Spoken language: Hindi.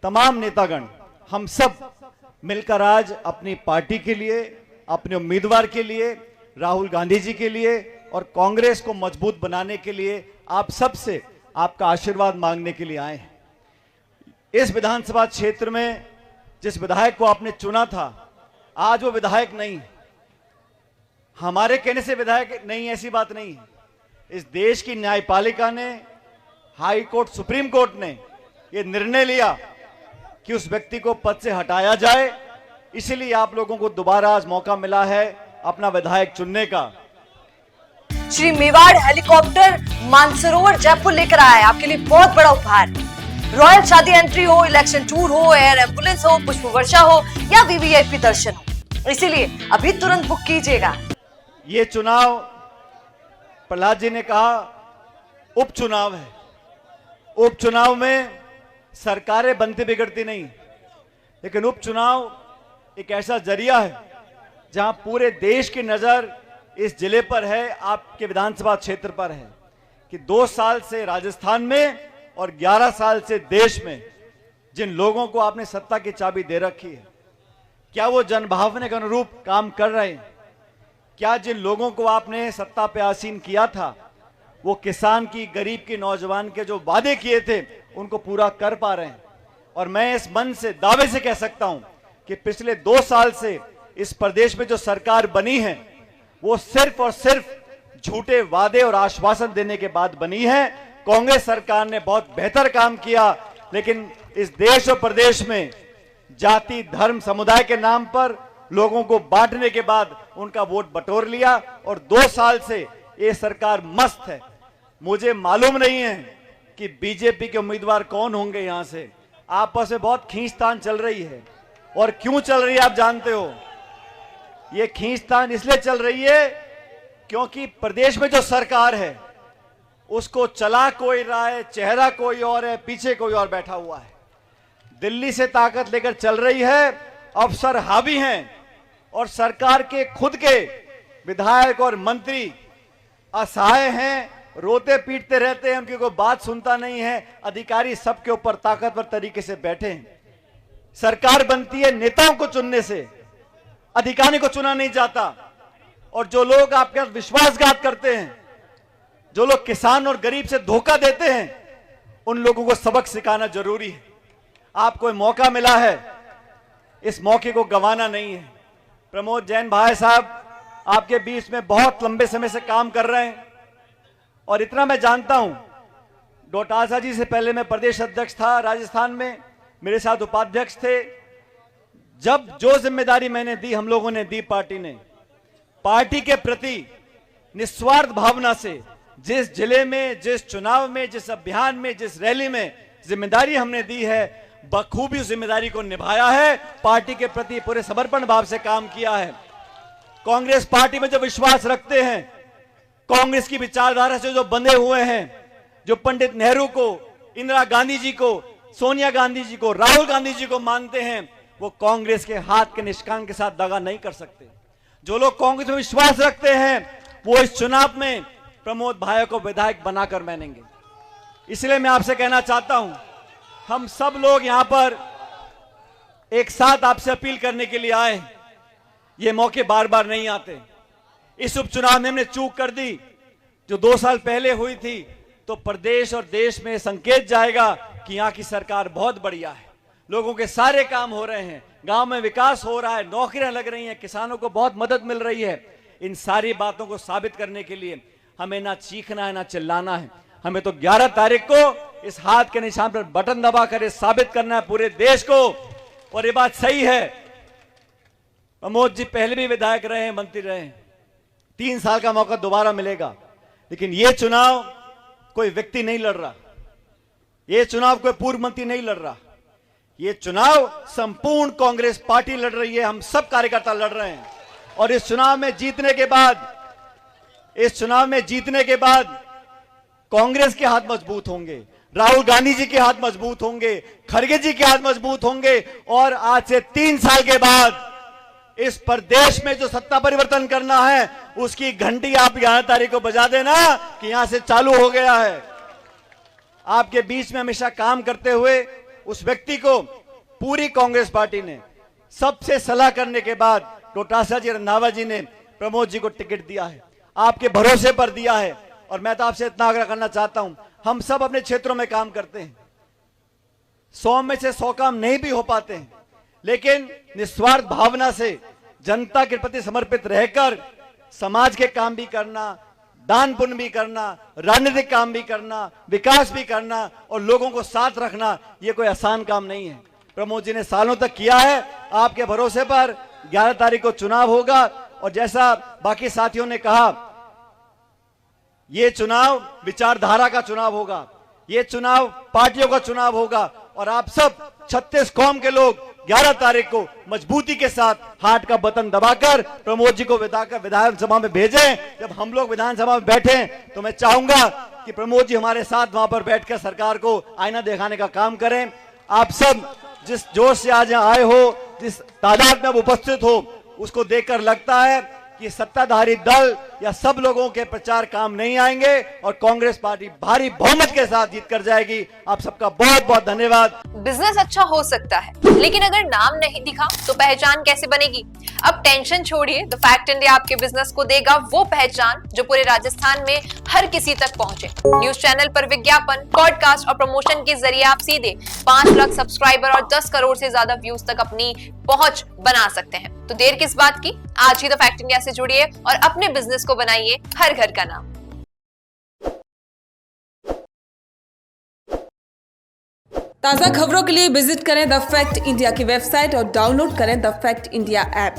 तमाम नेतागण, हम सब मिलकर आज अपनी पार्टी के लिए, अपने उम्मीदवार के लिए, राहुल गांधी जी के लिए और कांग्रेस को मजबूत बनाने के लिए आप सबसे आपका आशीर्वाद मांगने के लिए आए हैं। इस विधानसभा क्षेत्र में जिस विधायक को आपने चुना था, आज वो विधायक नहीं, हमारे कहने से विधायक नहीं, ऐसी बात नहीं है। इस देश की न्यायपालिका ने, हाई कोर्ट, सुप्रीम कोर्ट ने ये निर्णय लिया कि उस व्यक्ति को पद से हटाया जाए, इसलिए आप लोगों को दोबारा आज मौका मिला है अपना विधायक चुनने का। श्री मेवाड़ हेलीकॉप्टर मानसरोवर जयपुर लेकर आया है आपके लिए बहुत बड़ा उपहार। रॉयल शादी एंट्री हो, इलेक्शन टूर हो, एयर एम्बुलेंस हो, पुष्प वर्षा हो या वीवीआईपी दर्शन हो, इसीलिए अभी तुरंत बुक कीजिएगा। ये चुनाव, प्रहलाद जी ने कहा, उपचुनाव है। उपचुनाव में सरकारें बनती बिगड़ती नहीं, लेकिन उपचुनाव एक ऐसा जरिया है जहां पूरे देश की नजर इस जिले पर है, आपके विधानसभा क्षेत्र पर है कि 2 साल से राजस्थान में और 11 साल से देश में जिन लोगों को आपने सत्ता की चाबी दे रखी है, क्या वो जनभावना के अनुरूप काम कर रहे हैं? क्या जिन लोगों को आपने सत्ता पे आसीन किया था, वो किसान की, गरीब की, नौजवान के जो वादे किए थे उनको पूरा कर पा रहे हैं? और मैं इस मन से, दावे से कह सकता हूं कि पिछले 2 साल से इस प्रदेश में जो सरकार बनी है वो सिर्फ और सिर्फ झूठे वादे और आश्वासन देने के बाद बनी है। कांग्रेस सरकार ने बहुत बेहतर काम किया, लेकिन इस देश और प्रदेश में जाति, धर्म, समुदाय के नाम पर लोगों को बांटने के बाद उनका वोट बटोर लिया और 2 साल से ये सरकार मस्त है। मुझे मालूम नहीं है कि बीजेपी के उम्मीदवार कौन होंगे। यहां से आपस में बहुत खींचतान चल रही है, और क्यों चल रही है आप जानते हो। ये खींचतान इसलिए चल रही है क्योंकि प्रदेश में जो सरकार है उसको चला कोई रहा है, चेहरा कोई और है, पीछे कोई और बैठा हुआ है। दिल्ली से ताकत लेकर चल रही है, अफसर हावी हैं और सरकार के खुद के विधायक और मंत्री असहाय हैं, रोते पीटते रहते हैं, उनकी कोई बात सुनता नहीं है। अधिकारी सबके ऊपर ताकतवर तरीके से बैठे हैं। सरकार बनती है नेताओं को चुनने से, अधिकारी को चुना नहीं जाता। और जो लोग आपके साथ विश्वासघात करते हैं, जो लोग किसान और गरीब से धोखा देते हैं, उन लोगों को सबक सिखाना जरूरी है। आपको मौका मिला है, इस मौके को गंवाना नहीं है। प्रमोद जैन भाई साहब आपके बीच में बहुत लंबे समय से काम कर रहे हैं, और इतना मैं जानता हूं, डोटासरा जी से पहले मैं प्रदेश अध्यक्ष था राजस्थान में, मेरे साथ उपाध्यक्ष थे। जब जो जिम्मेदारी मैंने दी, हम लोगों ने दी, पार्टी ने, पार्टी के प्रति निस्वार्थ भावना से जिस जिले में, जिस चुनाव में, जिस अभियान में, जिस रैली में जिम्मेदारी हमने दी है, बखूबी उस जिम्मेदारी को निभाया है। पार्टी के प्रति पूरे समर्पण भाव से काम किया है। कांग्रेस पार्टी में जो विश्वास रखते हैं, कांग्रेस की विचारधारा से जो बंधे हुए हैं, जो पंडित नेहरू को, इंदिरा गांधी जी को, सोनिया गांधी जी को, राहुल गांधी जी को मानते हैं, वो कांग्रेस के हाथ के निशान के साथ दगा नहीं कर सकते। जो लोग कांग्रेस में विश्वास रखते हैं, वो इस चुनाव में प्रमोद भाई को विधायक बनाकर मानेंगे। इसलिए मैं आपसे कहना चाहता हूं, हम सब लोग यहां पर एक साथ आपसे अपील करने के लिए आए। ये मौके बार बार नहीं आते। इस उपचुनाव में हमने चूक कर दी जो 2 साल पहले हुई थी, तो प्रदेश और देश में संकेत जाएगा कि यहां की सरकार बहुत बढ़िया है, लोगों के सारे काम हो रहे हैं, गांव में विकास हो रहा है, नौकरियां लग रही हैं, किसानों को बहुत मदद मिल रही है। इन सारी बातों को साबित करने के लिए हमें ना चीखना है, ना चिल्लाना है। हमें तो 11 तारीख को इस हाथ के निशान पर बटन दबाकर साबित करना है पूरे देश को। और ये बात सही है, प्रमोद जी पहले भी विधायक रहे हैं, मंत्री रहे हैं, 3 साल का मौका दोबारा मिलेगा। लेकिन यह चुनाव कोई व्यक्ति नहीं लड़ रहा, यह चुनाव कोई पूर्व मंत्री नहीं लड़ रहा, यह चुनाव संपूर्ण कांग्रेस पार्टी लड़ रही है। हम सब कार्यकर्ता लड़ रहे हैं। और इस चुनाव में जीतने के बाद कांग्रेस के हाथ मजबूत होंगे, राहुल गांधी जी के हाथ मजबूत होंगे, खड़गे जी के हाथ मजबूत होंगे। और आज से 3 साल के बाद इस प्रदेश में जो सत्ता परिवर्तन करना है, उसकी घंटी आप 11 तारीख को बजा देना कि यहां से चालू हो गया है। आपके बीच में हमेशा काम करते हुए उस व्यक्ति को पूरी कांग्रेस पार्टी ने सबसे सलाह करने के बाद डॉक्टर जी रंधावा जी ने प्रमोद जी को टिकट दिया है, आपके भरोसे पर दिया है। और मैं तो आपसे इतना आग्रह करना चाहता हूं, हम सब अपने क्षेत्रों में काम करते हैं, 100 में से 100 काम नहीं भी हो पाते हैं, लेकिन निस्वार्थ भावना से जनता के प्रति समर्पित रहकर समाज के काम भी करना, दान पुण्य भी करना, राजनीतिक काम भी करना, विकास भी करना और लोगों को साथ रखना, यह कोई आसान काम नहीं है। प्रमोद जी ने सालों तक किया है। आपके भरोसे पर 11 तारीख को चुनाव होगा और जैसा बाकी साथियों ने कहा, यह चुनाव विचारधारा का चुनाव होगा, यह चुनाव पार्टियों का चुनाव होगा और आप सब 36 कौम के लोग 11 तारीख को मजबूती के साथ हाथ का बटन दबाकर प्रमोद जी को विधानसभा में भेजें। जब हम लोग विधानसभा में बैठे तो मैं चाहूंगा कि प्रमोद जी हमारे साथ वहां पर बैठकर सरकार को आईना दिखाने का काम करें। आप सब जिस जोश से आज यहाँ आए हो, जिस तादाद में अब उपस्थित हो, उसको देखकर लगता है कि सत्ताधारी दल या सब लोगों के प्रचार काम नहीं आएंगे और कांग्रेस पार्टी भारी बहुमत के साथ जीत कर जाएगी। आप सबका बहुत बहुत धन्यवाद। बिजनेस अच्छा हो सकता है, लेकिन अगर नाम नहीं दिखा तो पहचान कैसे बनेगी? अब टेंशन छोड़िए, द फैक्ट इंडिया आपके बिजनेस को देगा वो पहचान जो पूरे राजस्थान में हर किसी तक पहुंचे। न्यूज चैनल पर विज्ञापन, पॉडकास्ट और प्रमोशन के जरिए आप सीधे 5 लाख सब्सक्राइबर और 10 करोड़ से ज्यादा व्यूज तक अपनी पहुंच बना सकते हैं। तो देर किस बात की, आज ही द फैक्ट इंडिया से जुड़िए और अपने बिजनेस को बनाइए हर घर का नाम। ताज़ा खबरों के लिए विजिट करें द फैक्ट इंडिया की वेबसाइट और डाउनलोड करें द फैक्ट इंडिया ऐप।